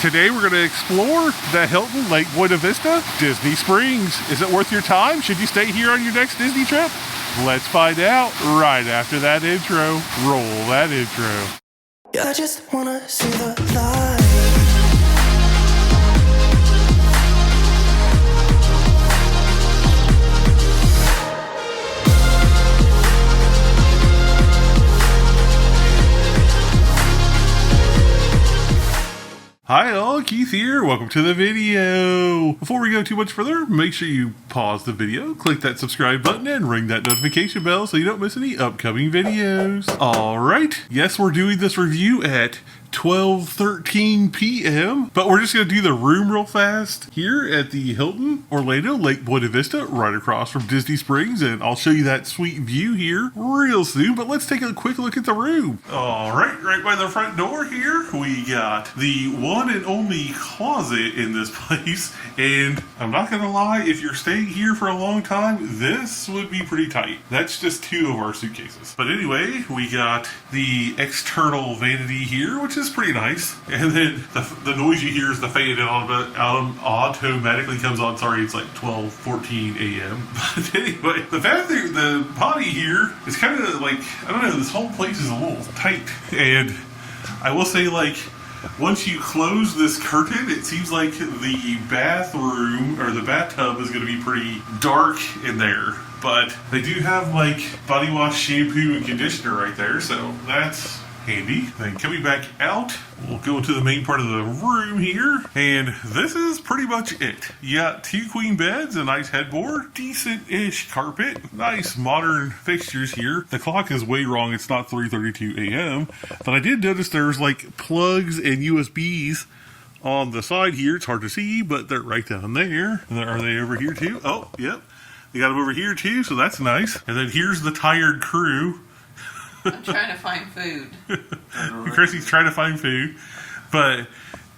Today we're going to explore the Hilton Lake Buena Vista, Disney Springs. Is it worth your time? Should you stay here on your next Disney trip? Let's find out right after that intro. Roll that intro. I just wanna see the light. Hi all, Keith here. Welcome to the video. Before we go too much further, make sure you pause the video, click that subscribe button, and ring that notification bell so you don't miss any upcoming videos. Alright, yes, we're doing this review at 12:13 p.m. But we're just going to do the room real fast here at the Hilton Orlando Lake Buena Vista, right across from Disney Springs, and I'll show you that sweet view here real soon. But let's take a quick look at the room. Alright, right by the front door here, we got the one and only closet in this place. And I'm not going to lie, if you're staying here for a long time, this would be pretty tight. That's just two of our suitcases. But anyway, we got the external vanity here, which is pretty nice. And then the noise you hear is the fan automatically comes on. Sorry, it's like 12:14 a.m. But anyway, the bathroom, the potty here is kind of like, I don't know, this whole place is a little tight. And I will say, like, once you close this curtain, it seems like the bathroom or the bathtub is going to be pretty dark in there. But they do have like body wash, shampoo, and conditioner right there, so that's handy. Then coming back out, we'll go into the main part of the room here, and this is pretty much it. You got two queen beds, a nice headboard, decent-ish carpet, nice modern fixtures here. The clock is way wrong, it's not 3:32 a.m., but I did notice there's like plugs and USBs on the side here. It's hard to see, but they're right down there. And are they over here too? Oh, yep. They got them over here too, so that's nice. And then here's the tired crew. I'm trying to find food. Chrissy's trying to find food. But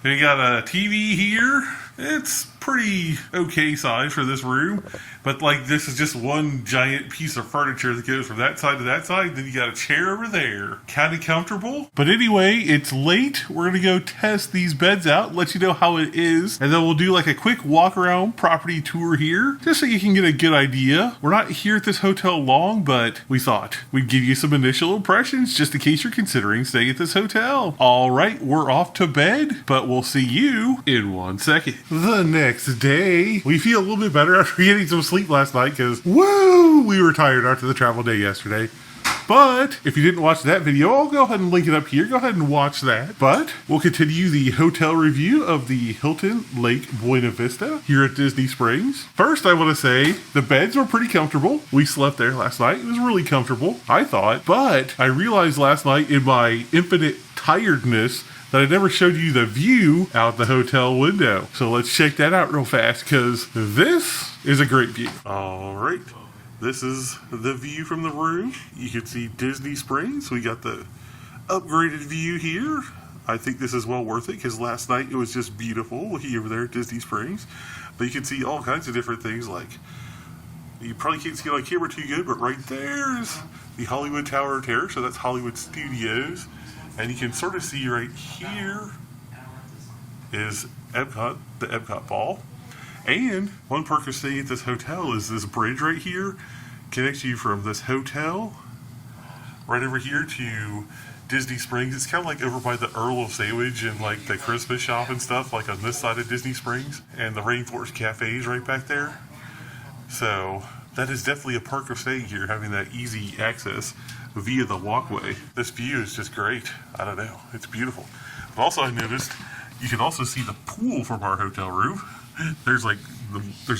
we got a TV here. It's pretty okay size for this room. But like, this is just one giant piece of furniture that goes from that side to that side. Then you got a chair over there. Kind of comfortable. But anyway, it's late. We're going to go test these beds out, let you know how it is. And then we'll do like a quick walk around property tour here, just so you can get a good idea. We're not here at this hotel long, but we thought we'd give you some initial impressions just in case you're considering staying at this hotel. All right, we're off to bed, but we'll see you in 1 second. The next day, we feel a little bit better after getting some sleep last night because, woo, we were tired after the travel day yesterday. But if you didn't watch that video, I'll go ahead and link it up here. Go ahead and watch that. But we'll continue the hotel review of the Hilton Lake Buena Vista here at Disney Springs. First, I want to say the beds were pretty comfortable. We slept there last night. It was really comfortable, I thought. But I realized last night in my infinite tiredness that I never showed you the view out the hotel window. So let's check that out real fast because this is a great view. All right. This is the view from the room. You can see Disney Springs. We got the upgraded view here. I think this is well worth it because last night it was just beautiful looking over there at Disney Springs. But you can see all kinds of different things, like, you probably can't see it on camera too good, but right there is the Hollywood Tower of Terror. So that's Hollywood Studios. And you can sort of see right here is Epcot, the Epcot Ball. And one perk of staying at this hotel is this bridge right here connects you from this hotel right over here to Disney Springs. It's kind of like over by the Earl of Sandwich and like the Christmas shop and stuff, like on this side of Disney Springs. And the Rainforest Cafe is right back there. So that is definitely a perk of staying here, having that easy access via the walkway. This view is just great. I don't know. It's beautiful. But also I noticed you can also see the pool from our hotel room. There's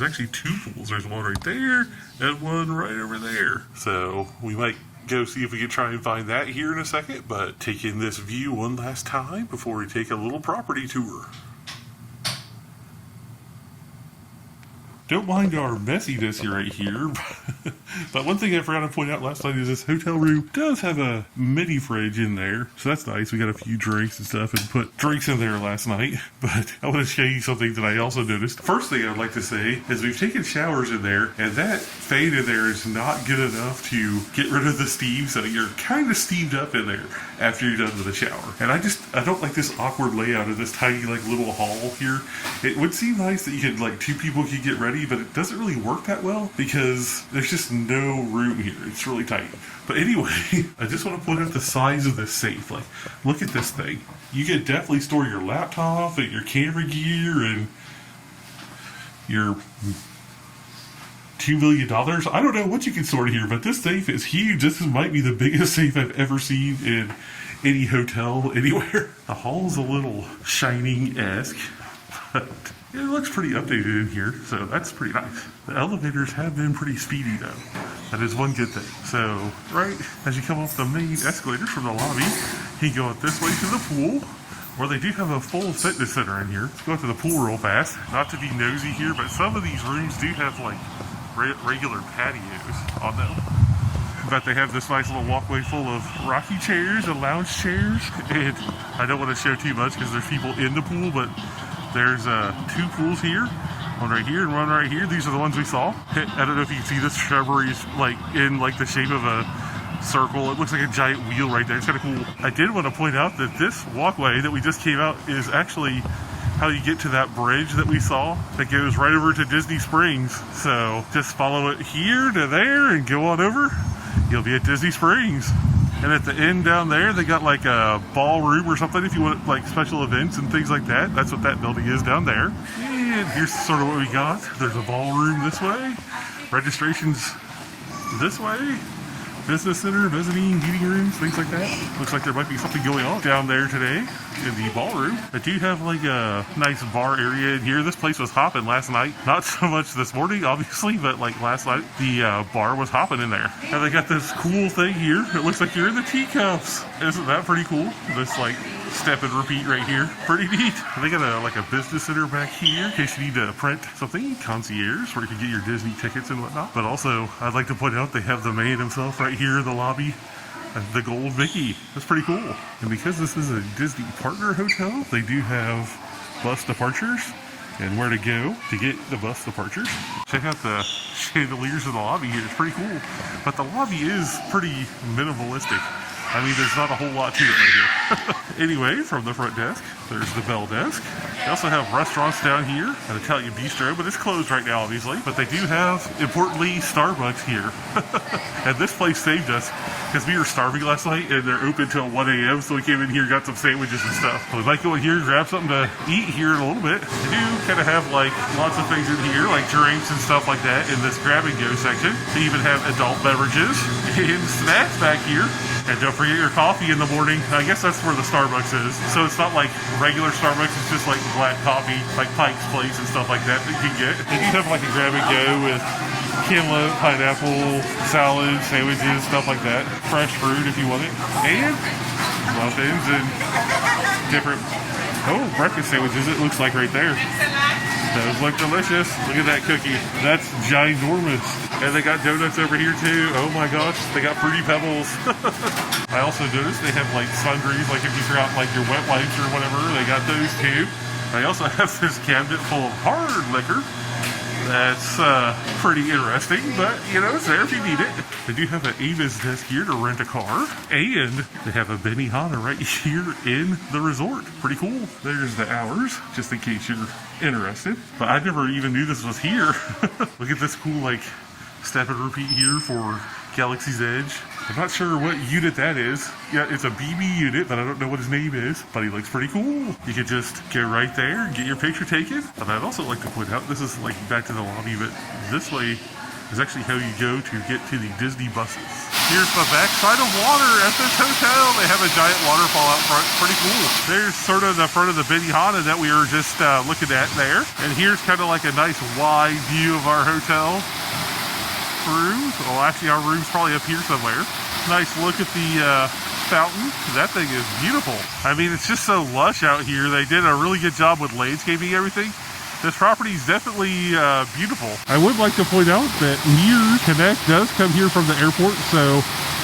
actually two pools. There's one right there and one right over there. So we might go see if we can try and find that here in a second, but take in this view one last time before we take a little property tour. don't mind our messiness here right here. But one thing I forgot to point out last night is this hotel room does have a mini fridge in there. So that's nice. We got a few drinks and stuff and put drinks in there last night. But I want to show you something that I also noticed. First thing I'd like to say is we've taken showers in there, and that fan in there is not good enough to get rid of the steam. So you're kind of steamed up in there after you're done with the shower. And I don't like this awkward layout of this tiny like little hall here. It would seem nice that you could like two people could get ready, but it doesn't really work that well because there's just no room here. It's really tight. But anyway, I just want to point out the size of this safe. Like, look at this thing. You could definitely store your laptop and your camera gear and your $2 million. I don't know what you can store here, but this safe is huge. This might be the biggest safe I've ever seen in any hotel anywhere. The hall's a little Shining-esque, but it looks pretty updated in here, so that's pretty nice. The elevators have been pretty speedy though. That is one good thing. So, right as you come off the main escalators from the lobby, you go out this way to the pool, where they do have a full fitness center in here. Let's go out to the pool real fast. Not to be nosy here, but some of these rooms do have like regular patios on them. But they have this nice little walkway full of rocky chairs and lounge chairs. And I don't want to show too much because there's people in the pool, but there's two pools here. One right here and one right here. These are the ones we saw. I don't know if you can see this shrubbery is like in like the shape of a circle. It looks like a giant wheel right there. It's kind of cool. I did want to point out that this walkway that we just came out is actually how you get to that bridge that we saw that goes right over to Disney Springs. So just follow it here to there and go on over. You'll be at Disney Springs. And at the end down there, they got like a ballroom or something if you want like special events and things like that. That's what that building is down there. And here's sort of what we got. There's a ballroom this way. Registration's this way. Business center, mezzanine, meeting rooms, things like that. Looks like there might be something going on down there today in the ballroom. I do have like a nice bar area in here. This place was hopping last night. Not so much this morning, obviously, but like last night, the bar was hopping in there. And they got this cool thing here. It looks like you're in the teacups. Isn't that pretty cool? This like step and repeat right here. Pretty neat. And they got a business center back here in case you need to print something. Concierge, where you can get your Disney tickets and whatnot. But also, I'd like to point out they have the man himself right here in the lobby. The gold Mickey. That's pretty cool. And because this is a Disney partner hotel, they do have bus departures and where to go to get the bus departures. Check out the chandeliers in the lobby here. It's pretty cool. But the lobby is pretty minimalistic. I mean, there's not a whole lot to it right here. Anyway, from the front desk, there's the bell desk. They also have restaurants down here, an Italian bistro, but it's closed right now, obviously. But they do have, importantly, Starbucks here. And this place saved us because we were starving last night and they're open till 1 a.m. So we came in here, got some sandwiches and stuff. So we might go in here and grab something to eat here in a little bit. They do kind of have like lots of things in here, like drinks and stuff like that in this grab and go section. They even have adult beverages and snacks back here. And don't forget your coffee in the morning. I guess that's where the Starbucks is. So it's not like regular Starbucks, it's just like black coffee, like Pike's Place and stuff like that that you can get. They do have like a grab and go with cantaloupe, pineapple, salad, sandwiches, stuff like that. Fresh fruit if you want it. And muffins and different, breakfast sandwiches it looks like right there. Those look delicious. Look at that cookie. That's ginormous. And they got donuts over here too. Oh my gosh, they got Fruity Pebbles. I also noticed they have like sundries, like if you forgot like your wet wipes or whatever, they got those too. They also have this cabinet full of hard liquor. That's pretty interesting, but you know, it's there if you need it. They do have an Avis desk here to rent a car, and they have a Benihana right here in the resort. Pretty cool. There's the hours, just in case you're interested. But I never even knew this was here. Look at this cool like step and repeat here for Galaxy's Edge. I'm not sure what unit that is. Yeah, it's a BB unit, but I don't know what his name is. But he looks pretty cool. You could just go right there and get your picture taken. And I'd also like to point out, this is like back to the lobby, but this way is actually how you go to get to the Disney buses. Here's the backside of water at this hotel. They have a giant waterfall out front. Pretty cool. There's sort of the front of the Benihana that we were just looking at there. And here's kind of like a nice wide view of our hotel rooms. Well, actually, our room's probably up here somewhere. Nice look at the fountain. That thing is beautiful. I mean, it's just so lush out here. They did a really good job with landscaping everything. This property is definitely beautiful. I would like to point out that Near Connect does come here from the airport, so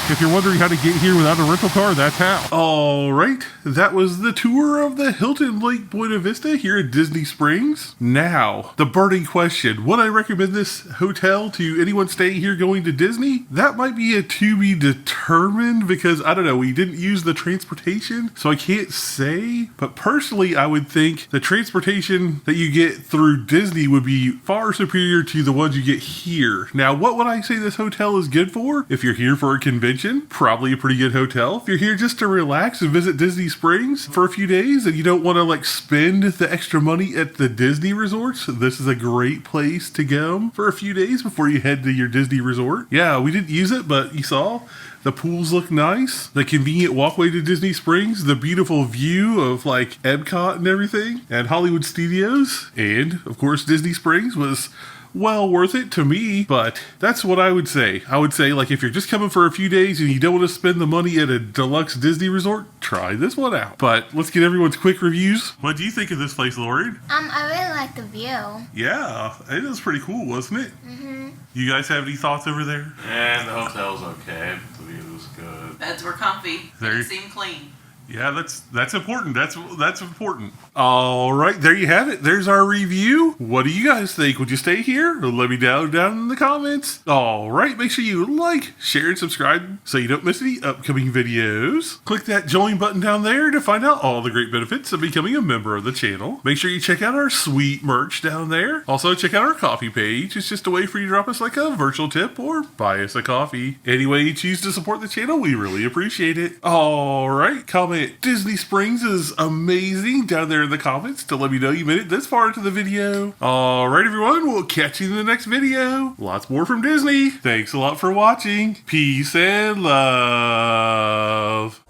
if you're wondering how to get here without a rental car, that's how. All right, that was the tour of the Hilton Lake Buena Vista here at Disney Springs. Now, the burning question, would I recommend this hotel to anyone staying here going to Disney? That might be a to be determined because, I don't know, we didn't use the transportation, so I can't say. But personally, I would think the transportation that you get through Disney would be far superior to the ones you get here. Now, what would I say this hotel is good for? If you're here for a convention, probably a pretty good hotel. If you're here just to relax and visit Disney Springs for a few days and you don't want to like spend the extra money at the Disney resorts, this is a great place to go for a few days before you head to your Disney resort. Yeah, we didn't use it, but you saw the pools look nice, the convenient walkway to Disney Springs, the beautiful view of like Epcot and everything, and Hollywood Studios, and of course Disney Springs was well worth it to me, but that's what I would say. I would say, like, if you're just coming for a few days and you don't want to spend the money at a deluxe Disney resort, try this one out. But let's get everyone's quick reviews. What do you think of this place, Lauren? I really like the view. Yeah, it was pretty cool, wasn't it? Mm-hmm. You guys have any thoughts over there? Yeah, the hotel's okay, but the view was good. Beds were comfy. They seemed clean. Yeah, that's important. That's important. All right, there you have it. There's our review. What do you guys think? Would you stay here? Let me know down in the comments. All right, make sure you like, share, and subscribe so you don't miss any upcoming videos. Click that join button down there to find out all the great benefits of becoming a member of the channel. Make sure you check out our sweet merch down there. Also, check out our coffee page. It's just a way for you to drop us like a virtual tip or buy us a coffee. Any way you choose to support the channel, we really appreciate it. All right, comment Disney Springs is amazing down there in the comments to let me know you made it this far into the video. All right, everyone, we'll catch you in the next video. Lots more from Disney. Thanks a lot for watching. Peace and love.